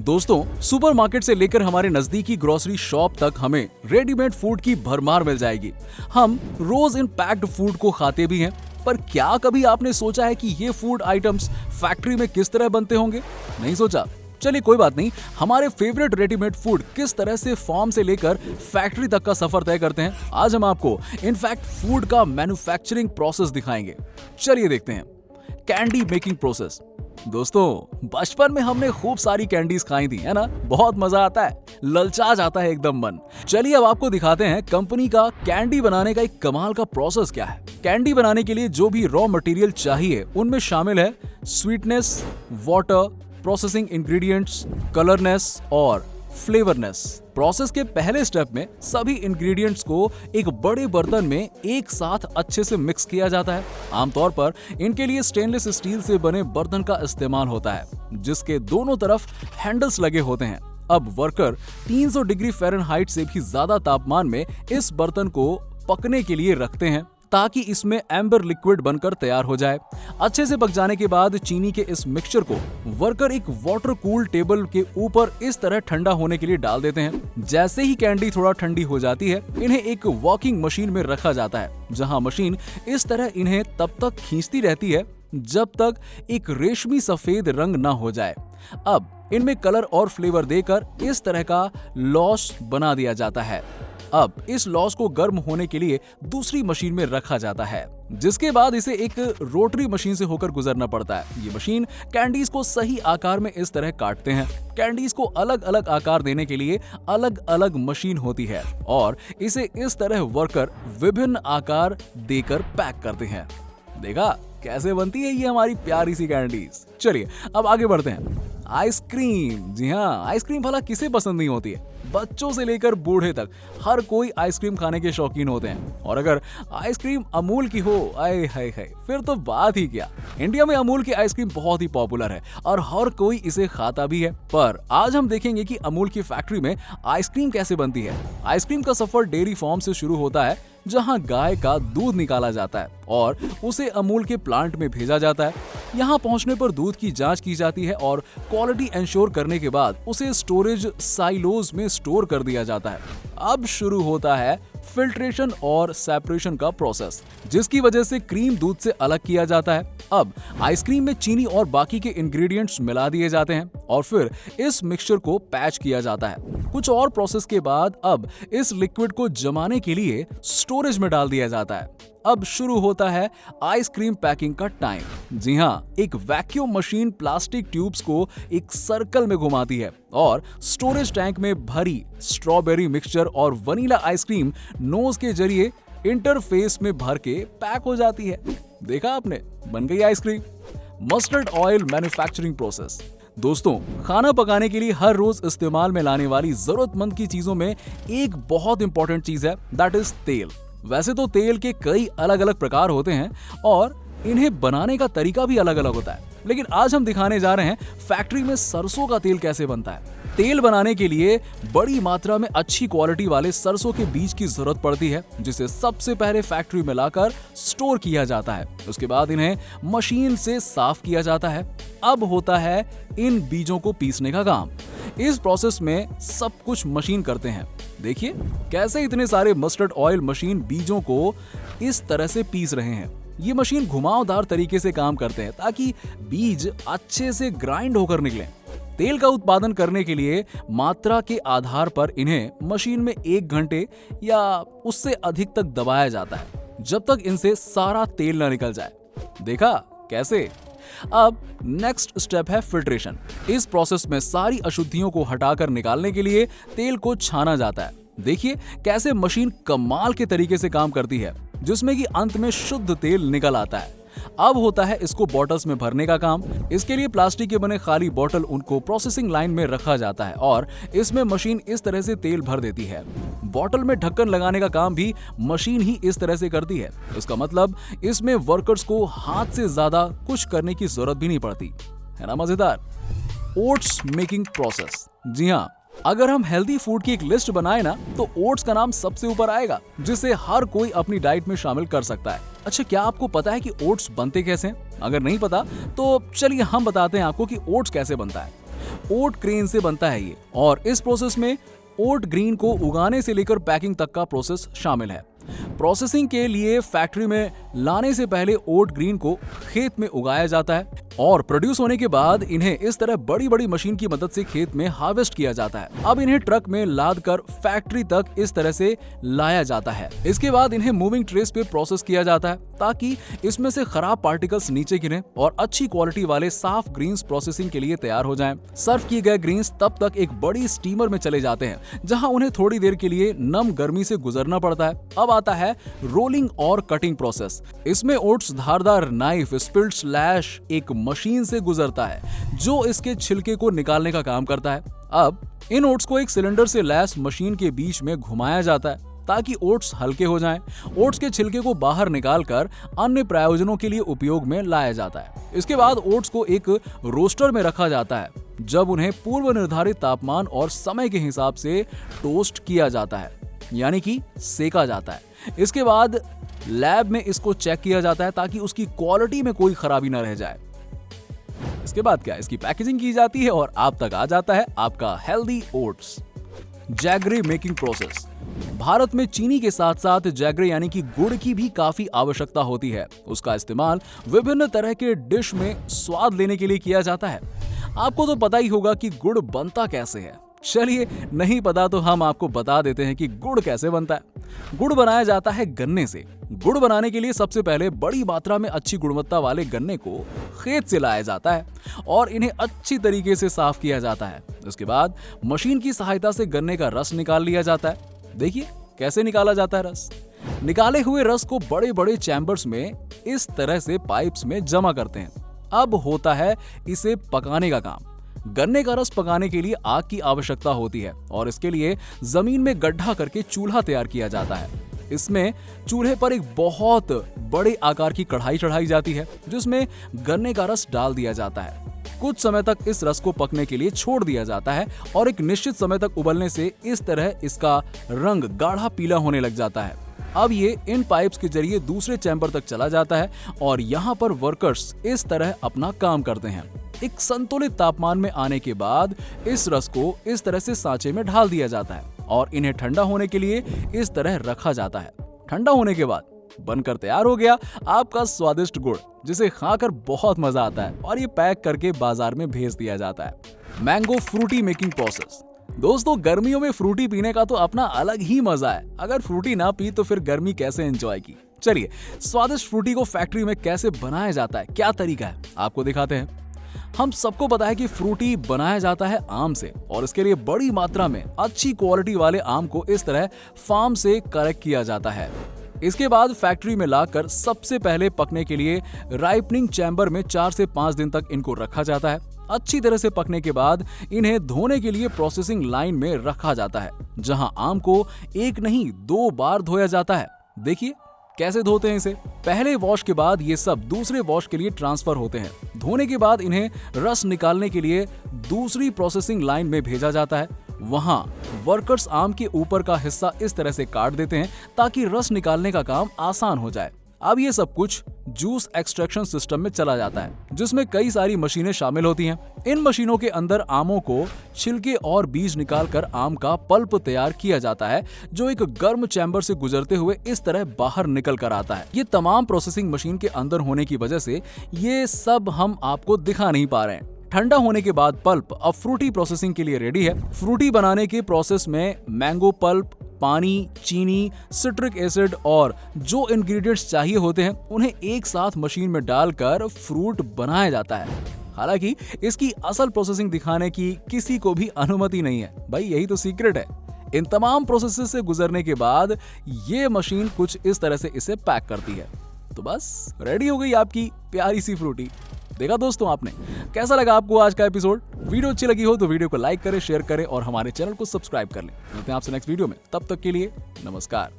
दोस्तों, सुपरमार्केट से लेकर हमारे नजदीकी ग्रोसरी शॉप तक हमें रेडीमेड फूड की भरमार मिल जाएगी। हम रोज इन पैक्ड फूड को खाते भी हैं, पर क्या कभी आपने सोचा है कि ये फूड आइटम्स फैक्ट्री में किस तरह बनते होंगे? नहीं सोचा? चलिए कोई बात नहीं, हमारे फेवरेट रेडीमेड फूड किस तरह से फार्म से लेकर फैक्ट्री तक का सफर तय करते हैं, आज हम आपको इनफैक्ट फूड का मैन्युफैक्चरिंग प्रोसेस दिखाएंगे। चलिए देखते हैं कैंडी मेकिंग प्रोसेस। दोस्तों, बचपन में हमने खूब सारी कैंडीज खाई थी, है ना? बहुत मजा आता है, ललचा जाता है एकदम मन। चलिए अब आपको दिखाते हैं कंपनी का कैंडी बनाने का एक कमाल का प्रोसेस क्या है। कैंडी बनाने के लिए जो भी रॉ मटेरियल चाहिए उनमें शामिल है स्वीटनेस, वाटर, प्रोसेसिंग इंग्रेडिएंट्स, कलरनेस और फ्लेवरनेस। प्रोसेस के पहले स्टेप में सभी इंग्रेडिएंट्स को एक बड़े बर्तन में एक साथ अच्छे से मिक्स किया जाता है। आमतौर पर इनके लिए स्टेनलेस स्टील से बने बर्तन का इस्तेमाल होता है, जिसके दोनों तरफ हैंडल्स लगे होते हैं। अब वर्कर 300 डिग्री फ़ारेनहाइट से भी ज्यादा तापमान में इस बर्तन को पकने के लिए रखते हैं, ताकि इसमें एम्बर लिक्विड बनकर तैयार हो जाए। अच्छे से पक जाने के बाद चीनी के इस मिक्सचर को वर्कर एक वाटर कूल टेबल के ऊपर इस तरह ठंडा होने के लिए डाल देते हैं। जैसे ही कैंडी थोड़ा ठंडी हो जाती है, इन्हें एक वॉकिंग मशीन में रखा जाता है, जहां मशीन इस तरह इन्हें तब तक खींचती रहती है जब तक एक रेशमी सफेद रंग ना हो जाए। अब इनमें कलर और फ्लेवर देकर इस तरह का लॉस बना दिया जाता है। अब इस लॉस को गर्म होने के लिए दूसरी मशीन में रखा जाता है, जिसके बाद इसे एक रोटरी मशीन से होकर गुजरना पड़ता है। ये मशीन कैंडीज को सही आकार में इस तरह काटते हैं। कैंडीज को अलग अलग आकार देने के लिए अलग अलग मशीन होती है और इसे इस तरह वर्कर विभिन्न आकार देकर पैक करते हैं। देखा कैसे बनती है ये हमारी प्यारी सी कैंडीज। चलिए अब आगे बढ़ते हैं। आइसक्रीम। जी हाँ, आइसक्रीम भला किसे पसंद नहीं होती है? बच्चों से लेकर बूढ़े तक हर कोई आइसक्रीम खाने के शौकीन होते हैं, और अगर आइसक्रीम अमूल की हो, आए हाय हाय, फिर तो बात ही क्या। इंडिया में अमूल की आइसक्रीम बहुत ही पॉपुलर है और हर कोई इसे खाता भी है। पर आज हम देखेंगे कि अमूल की फैक्ट्री में आइसक्रीम कैसे बनती है। आइसक्रीम का सफर डेयरी फार्म से शुरू होता है, जहां गाय का दूध निकाला जाता है और उसे अमूल के प्लांट में भेजा जाता है। यहां पहुंचने पर दूध की जांच की जाती है और क्वालिटी इंश्योर करने के बाद उसे स्टोरेज साइलोज में स्टोर कर दिया जाता है। अब शुरू होता है फिल्ट्रेशन और सेपरेशन का प्रोसेस, जिसकी वजह से क्रीम दूध से अलग किया जाता है। अब आइसक्रीम में चीनी और बाकी के इंग्रेडिएंट्स मिला दिए जाते हैं और फिर इस मिक्सचर को पैच किया जाता है। कुछ और प्रोसेस के बाद अब इस लिक्विड को जमाने के लिए स्टोरेज में डाल दिया जाता है। अब शुरू होता है आइसक्रीम पैकिंग का टाइम। जी हाँ, एक वैक्यूम मशीन प्लास्टिक ट्यूब्स को एक सर्कल में घुमाती है और स्टोरेज टैंक में भरी स्ट्रॉबेरी मिक्सचर और वनीला आइसक्रीम नोज के जरिए इंटरफेस में भर के पैक हो जाती है। देखा आपने, बन गई ice cream. Mustard oil manufacturing process. दोस्तों, खाना पकाने के लिए हर रोज इस्तेमाल में लाने वाली जरूरतमंद की चीजों में एक बहुत इंपॉर्टेंट चीज है, दैट इज तेल। वैसे तो तेल के कई अलग अलग प्रकार होते हैं और इन्हें बनाने का तरीका भी अलग अलग होता है, लेकिन आज हम दिखाने जा रहे हैं फैक्ट्री में सरसों का तेल कैसे बनता है। तेल बनाने के लिए बड़ी मात्रा में अच्छी क्वालिटी वाले सरसों के बीज की जरूरत पड़ती है, जिसे सबसे पहले फैक्ट्री में लाकर स्टोर किया जाता है। उसके बाद इन्हें मशीन से साफ किया जाता है। अब होता है इन बीजों को पीसने का काम। इस प्रोसेस में सब कुछ मशीन करते हैं। देखिए कैसे इतने सारे मस्टर्ड ऑयल मशीन बीजों को इस तरह से पीस रहे हैं। ये मशीन घुमावदार तरीके से काम करते हैं ताकि बीज अच्छे से ग्राइंड होकर निकलें। तेल का उत्पादन करने के लिए मात्रा के आधार पर इन्हें मशीन में 1 घंटे या उससे अधिक तक दबाया जाता है, जब तक इनसे सारा तेल न निकल जाए। देखा कैसे? अब नेक्स्ट स्टेप है फिल्ट्रेशन। इस प्रोसेस में सारी अशुद्धियों को हटाकर निकालने के लिए तेल को छाना जाता है। देखिए कैसे मशीन कमाल के तरीके से काम करती है, जिसमें कि अंत में शुद्ध तेल निकल आता है। अब होता है इसको बॉटल्स में भरने का काम। इसके लिए प्लास्टिक के बने खाली बॉटल उनको प्रोसेसिंग लाइन में रखा जाता है और इसमें मशीन इस तरह से तेल भर देती है। बॉटल में ढक्कन लगाने का काम भी मशीन ही इस तरह से करती है। इसका मतलब इसमें वर्कर्स को हाथ से ज्यादा कुछ करने की जरूरत भी नहीं पड़ती। है ना मजेदार? Oats making process. जी हाँ, अगर हम हेल्दी फूड की एक लिस्ट बनाए ना, तो ओट्स का नाम सबसे ऊपर आएगा, जिसे हर कोई अपनी डाइट में शामिल कर सकता है। अच्छा, क्या आपको पता है कि ओट्स बनते कैसे हैं? अगर नहीं पता तो चलिए हम बताते हैं आपको कि ओट्स कैसे बनता है। ओट क्रेन से बनता है ये, और इस प्रोसेस में ओट ग्रीन को उगाने से लेकर पैकिंग तक का प्रोसेस शामिल है। प्रोसेसिंग के लिए फैक्ट्री में लाने से पहले ओट ग्रीन को खेत में उगाया जाता है और प्रोड्यूस होने के बाद इन्हें इस तरह बड़ी बड़ी मशीन की मदद से खेत में हार्वेस्ट किया जाता है। अब इन्हें ट्रक में लाद कर फैक्ट्री तक इस तरह से लाया जाता है। इसके बाद इन्हें मूविंग ट्रेस पे प्रोसेस किया जाता है ताकि इसमें से खराब पार्टिकल्स नीचे गिरे और अच्छी क्वालिटी वाले साफ ग्रीन्स प्रोसेसिंग के लिए तैयार हो जाएं। सर्व किए गए ग्रीन्स तब तक एक बड़ी स्टीमर में चले जाते हैं जहां उन्हें थोड़ी देर के लिए नम गर्मी से गुजरना पड़ता है। अब आता है रोलिंग और कटिंग प्रोसेस। इसमें ओट्स धारदार नाइफ स्पिल्ट स्लैश एक मशीन से गुजरता है जो इसके छिलके को निकालने का काम करता है। अब इन ओट्स को एक सिलेंडर से लैस मशीन के बीच में घुमाया जाता है ताकि ओट्स हल्के हो जाएं। ओट्स के छिलके को बाहर निकालकर अन्य प्रयोजनों के लिए उपयोग में लाया जाता है। इसके बाद ओट्स को एक रोस्टर में रखा जाता है जब उन्हें पूर्व निर्धारित तापमान और समय के हिसाब से टोस्ट किया जाता है, यानी कि सेका जाता है। इसके बाद लैब में इसको चेक किया जाता है ताकि उसकी क्वालिटी में कोई खराबी न रह जाए। इसके बाद क्या, इसकी पैकेजिंग की जाती है और आप तक आ जाता है आपका healthy oats. Jaggery making process. Bharat में चीनी के साथ साथ जैगरी यानी कि गुड़ की भी काफी आवश्यकता होती है। उसका इस्तेमाल विभिन्न तरह के डिश में स्वाद लेने के लिए किया जाता है। आपको तो पता ही होगा कि गुड़ बनता कैसे है। चलिए, नहीं पता तो हम आपको बता देते हैं कि गुड़ कैसे बनता है। गुड़ बनाया जाता है गन्ने से। गुड़ बनाने के लिए सबसे पहले बड़ी मात्रा में अच्छी गुणवत्ता वाले गन्ने को खेत से लाया जाता है और इन्हें अच्छी तरीके से साफ किया जाता है। उसके बाद मशीन की सहायता से गन्ने का रस निकाल लिया जाता है। देखिए कैसे निकाला जाता है रस। निकाले हुए रस को बड़े बड़े चैम्बर्स में इस तरह से पाइप्स में जमा करते हैं। अब होता है इसे पकाने का काम। गन्ने का रस पकाने के लिए आग की आवश्यकता होती है और इसके लिए जमीन में गड्ढा करके चूल्हा तैयार किया जाता है। इसमें चूल्हे पर एक बहुत बड़े आकार की कढ़ाई चढ़ाई जाती है जिसमें गन्ने का रस डाल दिया जाता है। कुछ समय तक इस रस को पकने के लिए छोड़ दिया जाता है और एक निश्चित समय तक उबलने से इस तरह इसका रंग गाढ़ा पीला होने लग जाता है। अब ये इन पाइप्स के जरिए दूसरे चैम्बर तक चला जाता है और यहाँ पर वर्कर्स इस तरह अपना काम करते हैं। एक संतुलित तापमान में आने के बाद इस रस को इस तरह से सांचे में ढाल दिया जाता है और इन्हें ठंडा होने के लिए इस तरह रखा जाता है। ठंडा होने के बाद बनकर तैयार हो गया आपका स्वादिष्ट गुड़, जिसे खाकर बहुत मजा आता है और ये पैक करके बाजार में भेज दिया जाता है। Mango Frooti making process. दोस्तों, गर्मियों में फ्रूटी पीने का तो अपना अलग ही मजा है। अगर फ्रूटी ना पी तो फिर गर्मी कैसे एंजॉय की। चलिए, स्वादिष्ट फ्रूटी को फैक्ट्री में कैसे बनाया जाता है, क्या तरीका है, आपको दिखाते हैं। हम सबको पता है कि फ्रूटी बनाया जाता है आम से और इसके लिए बड़ी मात्रा में अच्छी क्वालिटी वाले आम को इस तरह फार्म से कलेक्ट किया जाता है। इसके बाद फैक्ट्री में लाकर सबसे पहले पकने के लिए राइपनिंग चैम्बर में 4 से 5 दिन तक इनको रखा जाता है। अच्छी तरह से पकने के बाद इन्हें धोने के लिए प्रोसेसिंग लाइन में रखा जाता है जहां आम को एक नहीं 2 बार धोया जाता है। देखिए कैसे धोते हैं इसे। पहले वॉश के बाद ये सब दूसरे वॉश के लिए ट्रांसफर होते हैं। धोने के बाद इन्हें रस निकालने के लिए दूसरी प्रोसेसिंग लाइन में भेजा जाता है। वहां वर्कर्स आम के ऊपर का हिस्सा इस तरह से काट देते हैं ताकि रस निकालने का काम आसान हो जाए। अब ये सब कुछ जूस एक्सट्रैक्शन सिस्टम में चला जाता है जिसमें कई सारी मशीनें शामिल होती हैं। इन मशीनों के अंदर आमों को छिलके और बीज निकालकर आम का पल्प तैयार किया जाता है जो एक गर्म चैम्बर से गुजरते हुए इस तरह बाहर निकल कर आता है। ये तमाम प्रोसेसिंग मशीन के अंदर होने की वजह से ये सब हम आपको दिखा नहीं पा रहे हैं। ठंडा होने के बाद पल्प अब फ्रूटी प्रोसेसिंग के लिए रेडी है। फ्रूटी बनाने के प्रोसेस में मैंगो पल्प, पानी, चीनी, सिट्रिक एसिड और जो इंग्रेडिएंट्स चाहिए होते हैं उन्हें एक साथ मशीन में डालकर फ्रूट बनाया जाता है। हालांकि इसकी असल प्रोसेसिंग दिखाने की किसी को भी अनुमति नहीं है। भाई यही तो सीक्रेट है। इन तमाम प्रोसेस से गुजरने के बाद ये मशीन कुछ इस तरह से इसे पैक करती है। तो बस रेडी हो गई आपकी प्यारी सी फ्रूटी। देखा दोस्तों आपने, कैसा लगा आपको आज का एपिसोड? वीडियो अच्छी लगी हो तो वीडियो को लाइक करें, शेयर करें और हमारे चैनल को सब्सक्राइब कर लें। मिलते हैं आपसे नेक्स्ट वीडियो में, तब तक के लिए नमस्कार।